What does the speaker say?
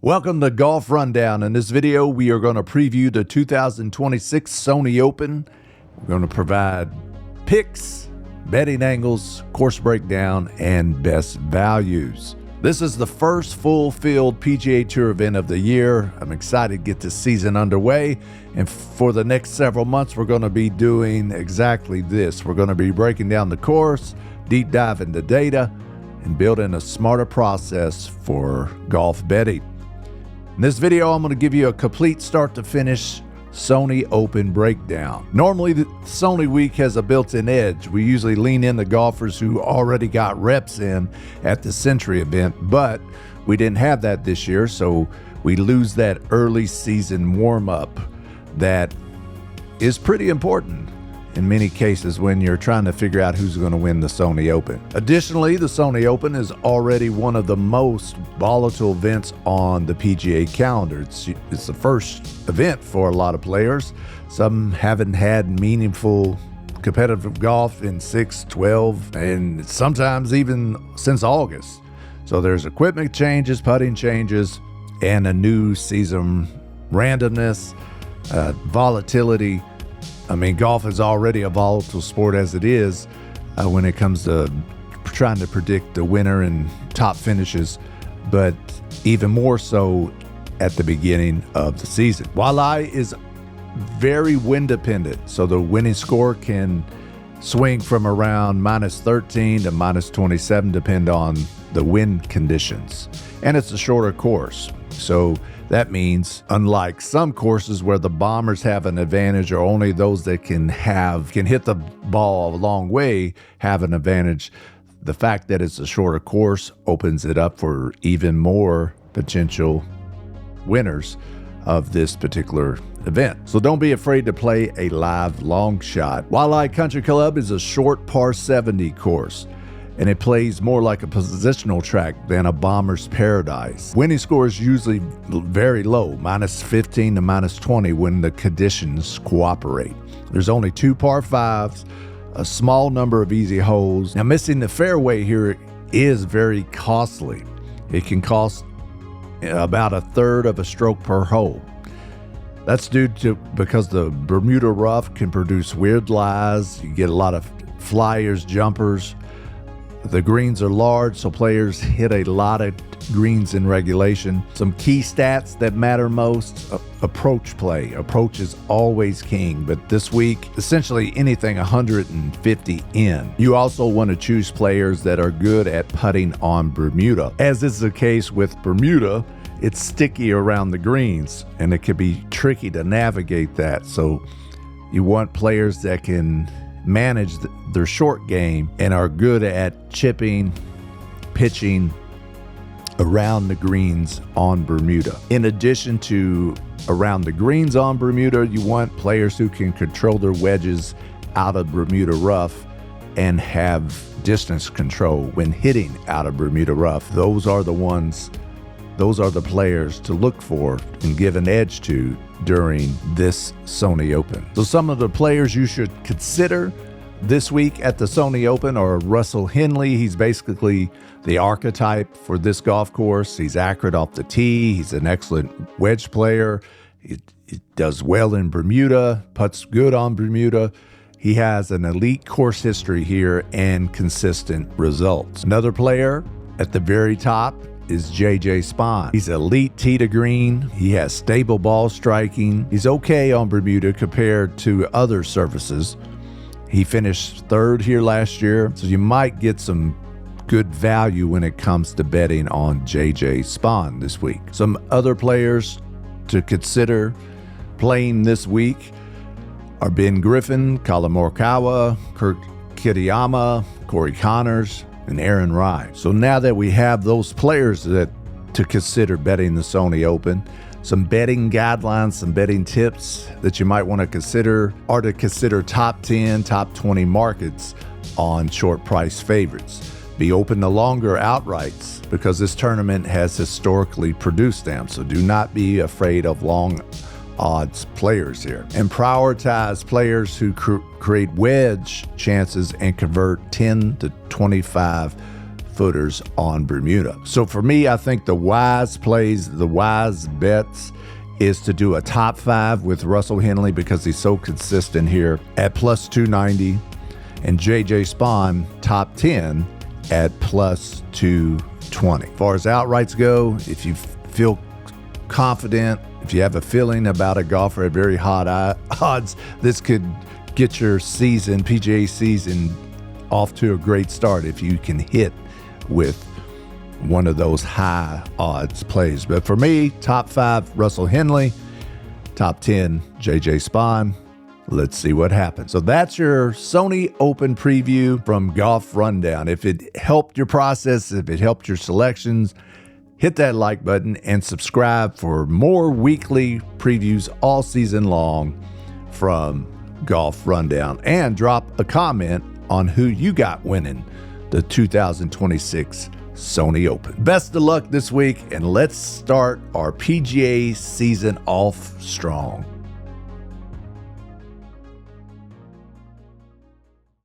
Welcome to Golf Rundown. In this video, we are going to preview the 2026 Sony Open. We're going to provide picks, betting angles, course breakdown, and best values. This is the first full-field PGA Tour event of the year. I'm excited to get this season underway. And for the next several months, we're going to be doing exactly this. We're going to be breaking down the course, deep dive into data, and building a smarter process for golf betting. In this video, I'm going to give you a complete start-to-finish Sony Open breakdown. Normally, the Sony week has a built-in edge. We usually lean in the golfers who already got reps in at the Century event, but we didn't have that this year, so we lose that early season warm-up that is pretty important in many cases when you're trying to figure out who's going to win the Sony Open. Additionally, the Sony Open is already one of the most volatile events on the PGA calendar. It's the first event for a lot of players. Some haven't had meaningful competitive golf in 6, 12, and sometimes even since August. So there's equipment changes, putting changes, and a new season randomness, volatility. I mean, golf is already a volatile sport as it is when it comes to trying to predict the winner and top finishes, but even more so at the beginning of the season. Waialae is very wind dependent, so the winning score can swing from around -13 to -27 depend on the wind conditions. And it's a shorter course, so that means, unlike some courses where the bombers have an advantage, or only those that can hit the ball a long way have an advantage, the fact that it's a shorter course opens it up for even more potential winners of this particular event. So don't be afraid to play a live long shot. Waialae Country Club is a short par 70 course, and it plays more like a positional track than a bomber's paradise. Winning score is usually very low, -15 to -20 when the conditions cooperate. There's only 2 par 5s, a small number of easy holes. Now, missing the fairway here is very costly. It can cost about a third of a stroke per hole. That's because the Bermuda rough can produce weird lies. You get a lot of flyers, jumpers. The greens are large, so players hit a lot of greens in regulation. Some key stats that matter most: approach play. Approach is always king, but this week, essentially anything 150 in. You also want to choose players that are good at putting on Bermuda. As is the case with Bermuda, it's sticky around the greens, and it can be tricky to navigate that. So you want players that can manage their short game and are good at chipping, pitching around the greens on Bermuda. In addition to around the greens on Bermuda, you want players who can control their wedges out of Bermuda rough and have distance control when hitting out of Bermuda rough. Those are the players to look for and give an edge to during this Sony Open. So some of the players you should consider this week at the Sony Open are Russell Henley. He's basically the archetype for this golf course. He's accurate off the tee. He's an excellent wedge player. He does well in Bermuda, putts good on Bermuda. He has an elite course history here and consistent results. Another player at the very top is J.J. Spaun. He's elite tee to green. He has stable ball striking. He's okay on Bermuda compared to other surfaces. He finished 3rd here last year, so you might get some good value when it comes to betting on J.J. Spaun this week. Some other players to consider playing this week are Ben Griffin, Colin Morikawa, Kurt Kitayama, Corey Connors, and Aaron Rai. So now that we have those players to consider betting the Sony Open, some betting guidelines, some betting tips that you might want to consider are to consider top 10, top 20 markets on short price favorites. Be open to longer outrights because this tournament has historically produced them. So do not be afraid of long odds players here. And prioritize players who create wedge chances and convert 10 to 25 footers on Bermuda. So for me, I think the wise plays, the wise bets is to do a top 5 with Russell Henley because he's so consistent here at plus 290, and JJ Spaun top 10 at plus 220. As far as outrights go, if you feel confident, if you have a feeling about a golfer at very hot odds, this could get your season, PGA season, off to a great start if you can hit with one of those high odds plays. But for me, top 5, Russell Henley, top 10, JJ Spaun. Let's see what happens. So that's your Sony Open preview from Golf Rundown. If it helped your process, if it helped your selections, hit that like button and subscribe for more weekly previews all season long from Golf Rundown. And drop a comment on who you got winning the 2026 Sony Open. Best of luck this week, and let's start our PGA season off strong.